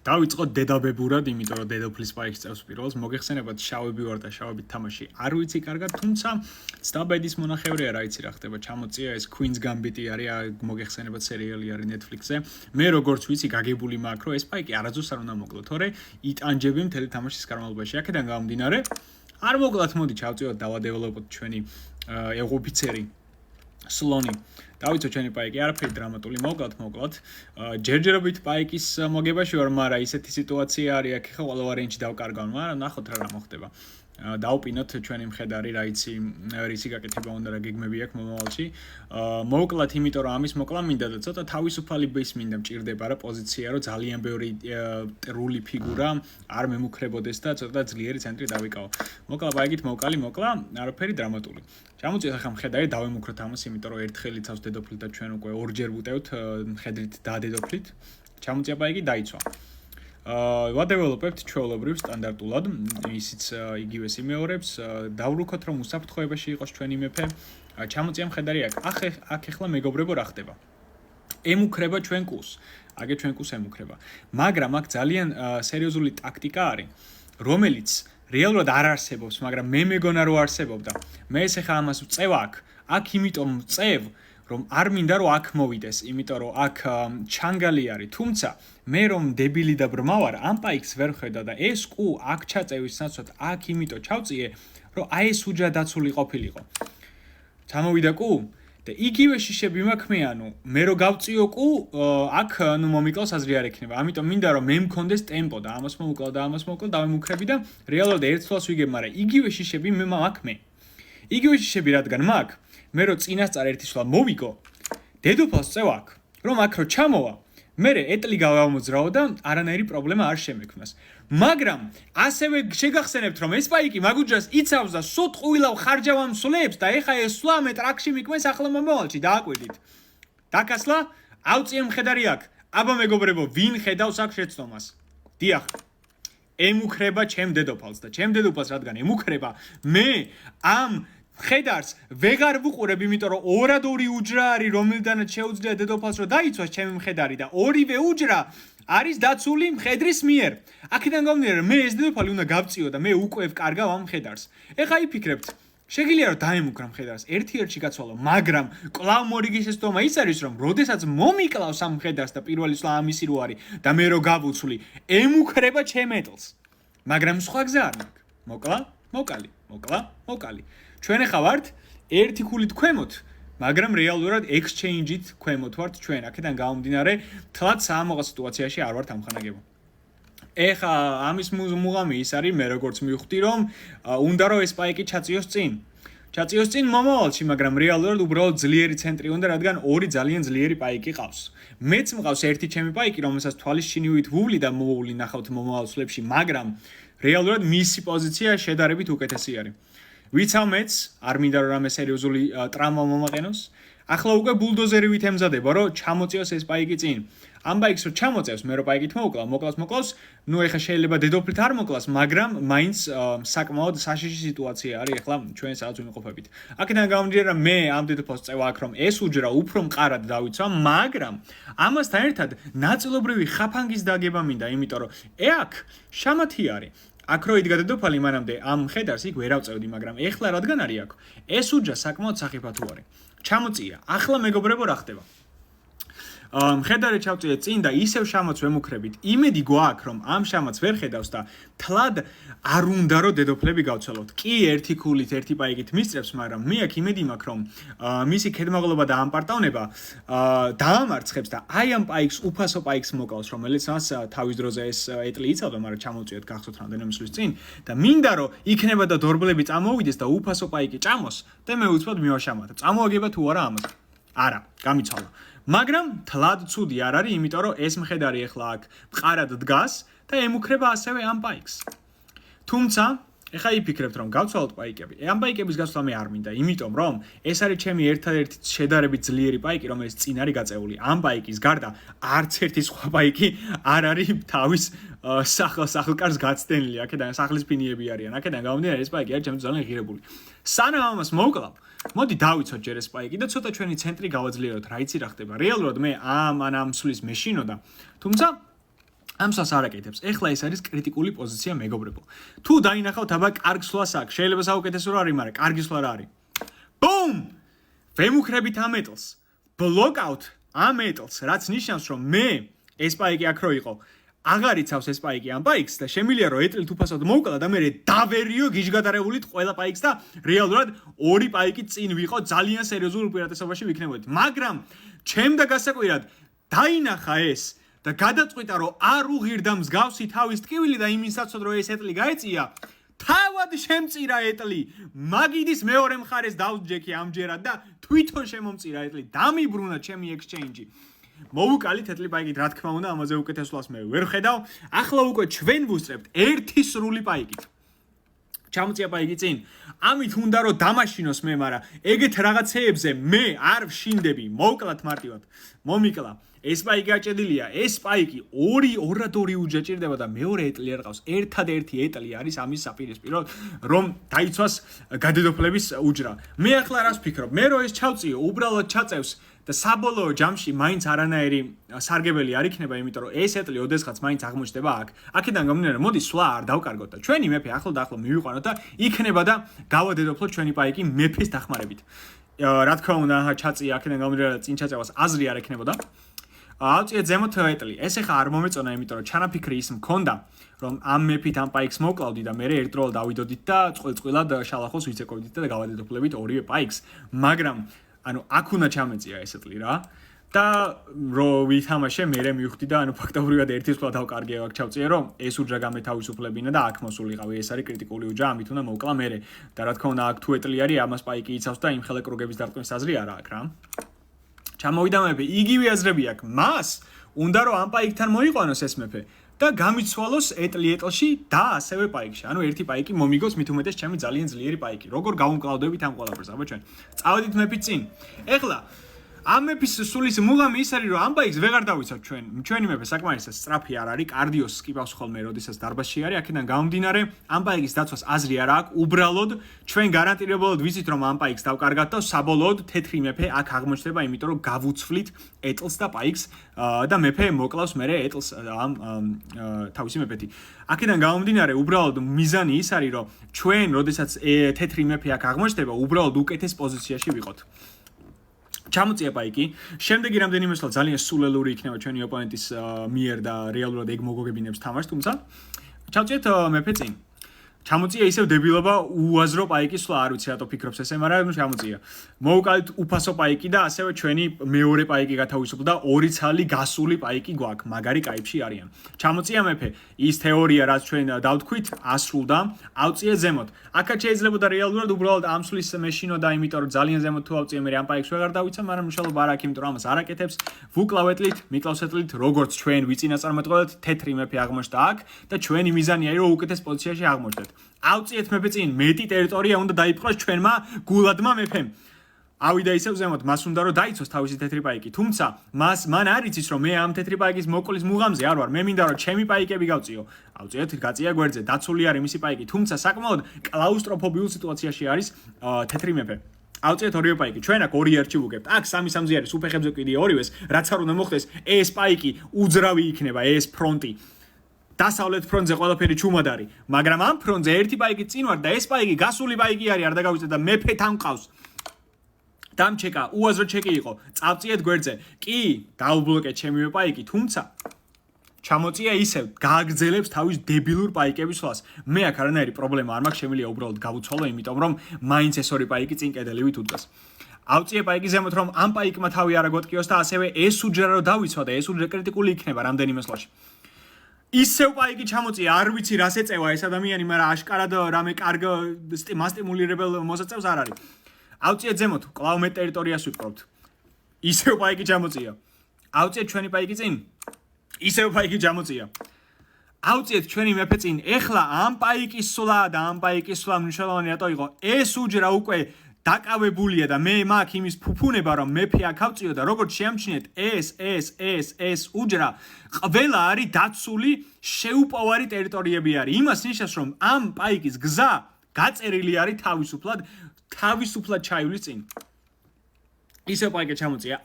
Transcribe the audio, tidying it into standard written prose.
დავიწყოთ დედაბებურად, იმიტომ რომ დედოფლის პაიკს წევს პირველს, მოგეხსენებათ შავები ვარ და შავებით თამაში არ ვიცი კარგად, თუმცა ცდაბედის მონახევრია რა იცი რა ხდება, ჩამოწია ეს Queen's Gambit-ი არის, მოგეხსენებათ სერიალი არის Netflix-ზე. მე როგორც ვიცი, გაგებული მაქვს, რომ ეს პაიკი არაძოს არ უნდა მოკლოთ, თორე იტანჯები მთელი თამაშის განმავლობაში. აქედან გამომდინარე, არ მოკლათ, მოდი ჩავწიოთ დავადეველოპოთ ჩვენი ოფიცერი სლონი. დავიცოთ ჩვენი პაიკი, არაფერი დრამატული მოკლათ. ჯერჯერობით პაიკის მოგებაში ვარ, მაგრამ ისეთი სიტუაცია არის, აქ ხა ყველა ვარიანტი დავკარგავ, მაგრამ ნახოთ რა მოხდება. დავუპინოთ ჩვენი მხედარი, რა იცი, რისი გაკეთება უნდა რა გეგმები აქვს მომავალში. მოკლათ, იმიტომ რომ ამის მოკლა მინდა და ცოტა თავისუფალი ბეის მინდა მჭირდება რა პოზიცია, რომ ძალიან ბევრი ტრული ფიგურა არ მემუქრებოდეს და ცოტა ძლიერი ცენტრი დავიკავო. მოკლა პაიკით მოკლა, არაფერი დრამატული. ჩამოწიეთ ახლა მხედარი, დავემუქროთ ამას, იმიტომ რომ ერთხელ იცავს დედოფლით და ჩვენ უკვე ორჯერ ვუტევთ მხედრით და დედოფლით. ჩამოწია პაიკი, დაიცვა. ვადეველოპებთ ჩვეულებრივ სტანდარტულად, ისიც იგივეს იმეორებს, დავრუქოთ რომ უსაფრთხოებაში იყოს ჩვენი მეფე. ჩამოწია მხედარი აქ ეხლა მეგობრებო რა ხდება. ემუქრება ჩვენ კუს. აგე ჩვენ კუს ემუქრება. მაგრამ აქ ძალიან სერიოზული ტაქტიკა არის, რომელიც რეალურად არ არსებობს, მაგრამ მე მეგონა რომ არსებობდა. მე ეს ახლა ამას ვწევ აქ იმიტომ ვწევ, რომ არ მინდა რომ აქ მოვიდეს, იმიტომ რომ აქ ჩანგალი არის. თუმცა მე რომ დებილი და ბრმა ვარ, ამ პაიკს ვერ ხედა და ეს კუ აქ ჩაწევის ნაცვლად აქ იმიტომ ჩავწიე, რომ აი ეს უჯრა დაცული ყოფილიყო. ჩამოვიდა კუ და იგივე შიშები მაქვს მე, ანუ მე რო გავწიო კუ, აქ ნუ მომიკლავს აზრი არ ექნება. ამიტომ მინდა რომ მე მქონდეს ტემპო და ამას მოვუკლავ დავემუქრები და რეალურად ერთ თვალს ვიგებ, მაგრამ იგივე შიშები მე მაქვს მე. იგივე შიშები რადგან მაქვს, მე რო წინასწარ ერთი სვლა მოვიგო, დედოფალს წევ აქ, რომ აქ რო ჩამოვა, მე ეტლი გავამოძრაო და არანაირი პრობლემა არ შემექმნას. მაგრამ ასევე შეგახსენებთ, რომ ეს პაიკი მაგუჯას იცავს და სულ ყვილავ ხარჯავ ამსვლებს და ეხა ეს სვლა მე ტრაქში მიკვეს ახლა მომავალში დააკვირდით. დაკასლა, ავწიე მხედარი აქ. აბა მეგობრებო, ვინ ხედავს აქ შეცდომას? დიახ. ემუქრება ჩემ დედოფალს და ჩემ დედოფალს რადგან ემუქრება, მე ამ მხედარს ვეღარ ვუყურებ, იმიტომ რომ ორადორი უჯრა არის, რომელიდანაც შეუძლია დედოფალს რომ დაიცვას ჩემი მხედარი და ორივე უჯრა არის დაცული მხედრის მიერ. აქედან გამომდინარე, მე ეს დედოფალი უნდა გავწიო და მე უკვე ვკარგავ ამ მხედარს. ეხა იფიქრებთ, შეგიძლია რომ დაემუქრა მხედარს, ერთ-ერთში გაცვალო, მაგრამ კვლავ მორიგი შეცდომა ის არის, რომ როდესაც მომიკლავს ამ მხედარს და პირველი სვლა ამისი რო არის და მე რო გავუცვლი, ემუქრება ჩემ ეტლს. მაგრამ სხვა გზა არ მაქვს. მოკალი. ჩვენ ახლა ვართ ერთი ქულით ქვემოთ, მაგრამ რეალურად exchange-ით ქვემოთ ვართ ჩვენ. აქედან გამომდინარე, თლაც საამოღა სიტუაციაში არ ვართ ამხანაგებო. ეხლა ამის მუღამი ის არის, მე როგორც მივხვდი, რომ უნდა რომ ეს პაიკი ჩაწიოს წინ მომავალში, მაგრამ რეალურად უბრალოდ ძლიერი ცენტრი უნდა, რადგან ორი ძალიან ძლიერი პაიკი ყავს. მეც მყავს ერთი ჩემი პაიკი, რომელსაც თვალის ჩინივით ვუვლი და მოვული ნახავთ მომავალ სვლებში, მაგრამ რეალურად მისი პოზიცია შედარებით უკეთესი არის. ვიცავ მეც, არ მინდა რომ რამე სერიოზული ტრამვა მომაყენოს. ახლა უკვე ბულდოზერივით ემზადება, რომ ჩამოწიოს ეს პაიკი წინ. ამ პაიკს რო ჩამოწევს, მე რო პაიკით მოკლავს, ნუ ეხლა შეიძლება დედოფლით არ მოკლას, მაგრამ მაინც საკმაოდ საშიში სიტუაცია არის ახლა ჩვენ სადაც ვიმყოფებით. აქედან გამომდინარე, რომ მე ამ დედოფალს წევ აქ, რომ ეს უჯრა უფრო მყარად დავიცვა, მაგრამ ამასთან ერთად ნაწილობრივი ხაფანგის დაგება მინდა, იმიტომ რომ აქ შამათი არის. აქ რო იდგა დედოფალი, მანამდე ამ მხედარს იქ ვერ ავწევდი, მაგრამ ეხლა რადგან არის აქ, ეს უჯრა საკმაოდ სახიფათო არის. ჩამოწია. ახლა მეგობრებო რა ხდება? მხედარი ჩავწიეთ წინ და ისევ შამათს ვემუქრებით. იმედი გვაქვს, რომ ამ შამათს ვერ ხედავს და თლად არ უნდა რომ დედოფლები გავცვალოთ. კი, ერთი ქულით, ერთი პაიკით მისწრებს, მაგრამ მე აქ იმედი მაქვს, რომ მისი ქედმაღლობა და ამპარტავნება დაამარცხებს და აი ამ პაიკს, უფასო პაიკს მოკავს, რომელიც მას თავის დროზე ეს ეტლი იცავდა, მაგრამ ჩამოწიეთ გახსოვთ რამდენიმე მსვლის წინ და მინდა რომ იქნება და დორბლები წამოვიდეს და უფასო პაიკი ჭამოს და მე უცბად მივაშამათო. წამოაგება თუ არა ამას? არა, გამიცვალა. მაგრამ თლად ცუდი არ არის, იმიტომ რომ ეს მხედარი ახლა აქ მყარად დგას და ემუქრება ასევე ამ პაიკს. თუმცა, ეხლა იფიქრებთ, რომ გავცვალოთ პაიკები. ამ პაიკების გაცვლა მე არ მინდა, იმიტომ რომ ეს არის ჩემი ერთადერთი შედარებით ძლიერი პაიკი, რომელიც წინ არის გაწეული. ამ პაიკის გარდა არც ერთი სხვა პაიკი არ არის თავის სახლკარს გაცდენილი. აქედან სახლის ფინიები არიან. აქედან გამომდინარე, ეს პაიკი არის ჩემთვის ძალიან ღირებული. სანამ ამას მოვკლავ, მოდი დავიცოთ ჯერ ეს პაიკი და ცოტა ჩვენი ცენტრი გავაძლიეროთ, რა იცი რა ხდება. რეალურად მე ამ მსვლის მეშინოდა, თუმცა ამას არაკეთებს. ეხლა ეს არის კრიტიკული პოზიცია მეგობრებო. თუ დაინახავთ აბა კარგ სვლას აქვს, შეიძლება საუკეთესო რა არის, მაგრამ კარგი სვლა რა არის. ბუმ! ვემუქრებით ამ ეტლს. ბლოკაუტ ამ ეტლს, რაც ნიშნავს, რომ მე ეს პაიკი აქ რო იყო, აღარ იცავს ეს პაიკი ამ პაიკს და შემიძლია რომ ეტლით უფასოდ მოვკლა და მე დავერიო გიჟგადარებულით ყველა პაიკს და რეალურად ორი პაიკი წინ ვიყო ძალიან სერიოზულ უპირატესობაში ვიქნებოდით. მაგრამ ჩემდა გასაკვირად დაინახა ეს და გადაწყვიტა რომ არ უღირდა მსგავსი თავის ტკივილი და იმის საცოდ რომ ეს ეტლი გაეწია თავად შემწირა ეტლი მაგიდის მეორე მხარეს დავსჯექი ამჯერად და თვითონ შემომწირა ეტლი დამიბრუნა ჩემი ექსჩეინჯი მოვუკალით ეტლი პაიკით რა თქმა უნდა ამაზე უკეთეს სვლას მე ვერ ხედავ ახლა უკვე ჩვენ ვუსწრებთ ერთი სრული პაიკით ჩამოწია პაიკი წინ ამით უნდა რომ დამაშინოს მე მაგრამ ეგეთ რაღაცეებზე მე არ ვშინდები მოვკლათ მარტივად მომიკლა ეს პაიკი გაჭედილია ეს პაიკი ორი უჯა ჭირდება და მეორე ეტლი არ ყავს ერთადერთი ეტლი არის ამის საპირისპირო რომ დაიცვას გადადოფლების უჯრა მე ახლა რას ვფიქრობ მე რო ეს ჩავწიო უბრალოდ ჩაწევს და საბოლოო ჯამში მაინც არანაირი სარგებელი არ იქნება იმიტომ რომ ეს ეტლი ოდესღაც მაინც აღმოჩნდება აქ აქედან გამომდინარე მოდი სვლა არ დავკარგოთ და ჩვენი მეფე ახლო და ახლო მივიყვანოთ და იქნება და გავადედოფლოთ ჩვენი პაიკი მეფეს დახმარებით რა თქმა უნდა ჩაწია აქედან გამომდინარე წინ ჩაწევას აზრი არ ექნებოდა ავწიეთ ზემოთ ეტლი ეს ეხა არ მომეწონა იმიტომ რომ ჩანაფიქრი ის მქონდა რომ ამ მეფით ამ პაიკს მოვკლავდი და მე ერთდროულად დავიდოდით და წყვილად შალახოს ვიცეკოვდით და გავადედოფლებით ორივე პაიკს მაგრამ ანუ აქ უნდა ჩამეწია ეს ეტლი რა და რო ვითამაშე მე მივხვდი და ანუ ფაქტობრივად ერთი სვლა დავკარგე აქ ჩავწიე რომ ეს უჯრა გამეთავისუფლებინა და აქ მოსულიყავი ეს არის კრიტიკული უჯრა ამით უნდა მოვკლა მე და რა თქმა უნდა აქ თუ ეტლი არის ამას პაიკი იცავს და იმ ხელეკრუგების დარტყმის აზრი არა აქვს რა ჩამოვიდა მეფე იგივე აზრები აქვს მას უნდა რომ ამ პაიკთან მოიყვანოს ეს მეფე და გამიცვალოს ეტლი ეტლში და ასევე პაიკში ანუ ერთი პაიკი მომიგოს მით უმეტეს ჩემი ძალიან ძლიერი პაიკი როგორ გავუმკლავდებით ამ ყველაფერს აბა ჩვენ წავედით მეფის წინ ეხლა ამ მეფის სულის მუღამი ის არის რომ ამ პაიკს ვეღარ დავიცავთ ჩვენი მეფე საკმარისად სწრაფი არ არის კარდიოს სკიპავს ხოლმე როდესაც დარბაზში არის აქედან გამომდინარე ამ პაიკის დაცვას აზრი არ აქვს უბრალოდ ჩვენ გარანტირებულად ვიცით რომ ამ პაიკს დავკარგათ და საბოლოოდ თეთრი მეფე აქ აღმოჩნდება იმიტომ რომ გავუცვლით ეტლს და პაიკს და მეფე მოკლავს მერე ეტლს ამ თავისი მეფეთი აქედან გამომდინარე უბრალოდ მიზანი ის არის რომ ჩვენ როდესაც თეთრი მეფე აქ აღმოჩნდება უბრალოდ უკეთეს პოზიციაში ვიყოთ ჩამოწია პაიკი. შემდეგი რამდენიმე სვლა ძალიან სულელური იქნება ჩვენი ოპონენტის მიერ და რეალურად ეგ მოგოგებინებს თამაშს, თუმცა ჩავწიეთ მეფე წინ. ჩამოწია ისევ დებილობა უაზრო პაიკის სვლა, არ ვიცი რატო ფიქრობს ესე, მაგრამ ჩამოწია. მოვუკალით უფასო პაიკი და ასევე ჩვენი მეორე პაიკი გათავისუფლდა და ორი ცალი გასული პაიკი გვაქვს, მაგარი კაიფში არიან. ჩამოწია მეფე, ის თეორია რაც ჩვენ დავთქვით, ასრულდა, ავწიე ზემოთ. აქაც შეიძლებოდა რეალურად უბრალოდ ამ სვლის მეშინოდა, იმიტომ რომ ძალიან ზემოთ თუ ავწიე მე ამ პაიკს ვეღარ დავიცა, მაგრამ მშალობა არ აქვს, იმიტომ რომ ამას არ აკეთებს. ვუკლავეთლით, მიკლავსეთლით, როგორც ჩვენ ვიწინაწარმეტყველთ, თეთრი მეფე აღმოჩნდა აქ და ჩვენი მიზანია რომ უკეთეს პოზიციაში აღმოჩნდეთ. ავწიეთ მეფე წინ მეტი ტერიტორია უნდა დაიპყროს ჩვენმა გულადმა მეფემ. ავიდა ისევ ზემოთ, მას უნდა რომ დაიცოს თავისი თეთრი პაიკი. თუმცა მან არ იცის რომ მე ამ თეთრი პაიკის მოკლის მუღამზე არ ვარ. მე მინდა რომ ჩემი პაიკები გავწიო. ავწიეთ, გაწია გვერდზე, დაცული არის მისი პაიკი. თუმცა საკმაოდ კლაუსტროფობიულ სიტუაციაში არის თეთრი მეფე. ავწიეთ ორივე პაიკი. ჩვენ აქ ორი არჩი ვუგებთ. აქ 3-3 არის უფეხებზე კიდე ორივეს, რაც არ უნდა მოხდეს, ეს პაიკი უძრავი იქნება, ეს ფრონტი. დასავლეთ ფრონტზე ყველაფერი ჩუმად არის, მაგრამ ამ ფრონტზე ერთი პაიკი წინ ვარ და ეს პაიკი გასული პაიკი არის, არ დაგავიწყდა და მეფე თან ყავს. დამჩეკა, უაზრო ჩეკი იყო. წავწიეთ გვერდზე. კი, დაუბლოკეთ ჩემივე პაიკი, თუმცა ჩამოწია ისევ გააგრძელებს თავის დებილურ პაიკების სვლას. მე აქ არანაირი პრობლემა არ მაქვს, შემიძლია უბრალოდ გავუცვალო, იმიტომ რომ მაინც ეს ორი პაიკი წინ კედელივით უდგას. ავწიე პაიკი ზემოთ რომ ამ პაიკმა თავი არ აგოტკიოს და ასევე ეს უჯრა რომ დავიცვა და ეს უჯრა კრიტიკული იქნება რამდენიმე სვლაში. ისევ პაიკი ჩამოწია, არ ვიცი რას ეწევა ეს ადამიანი, მაგრამ აშკარად რამე კარგ მასტიმულირებელ მოსაწევს არ არის. ავწიეთ ზემოთ, კлау მე ტერიტორიას ვიპყრობთ. ისევ პაიკი ჩამოწია. ავწიეთ ჩვენი პაიკი წინ. ისევ პაიკი ჩამოწია. ავწიეთ ჩვენი მეფე წინ. ეხლა ამ პაიკის სვლა და ამ პაიკის სვლა მნიშვნელოვანი რატო იყო? ეს უჯრა უკვე დაკავებულია და მე მაქვს იმის ფუფუნება რომ მეფე აქ ავწიო და როგორც შეამჩნიეთ ეს უჯრა ყველა არის დაცული შეუპოვარი ტერიტორიები არის. იმას ნიშნავს რომ ამ პაიკის გზა გაწერილი არის თავისუფლად ჩაივლის წინ. ისევ პაიკი ჩამოწია.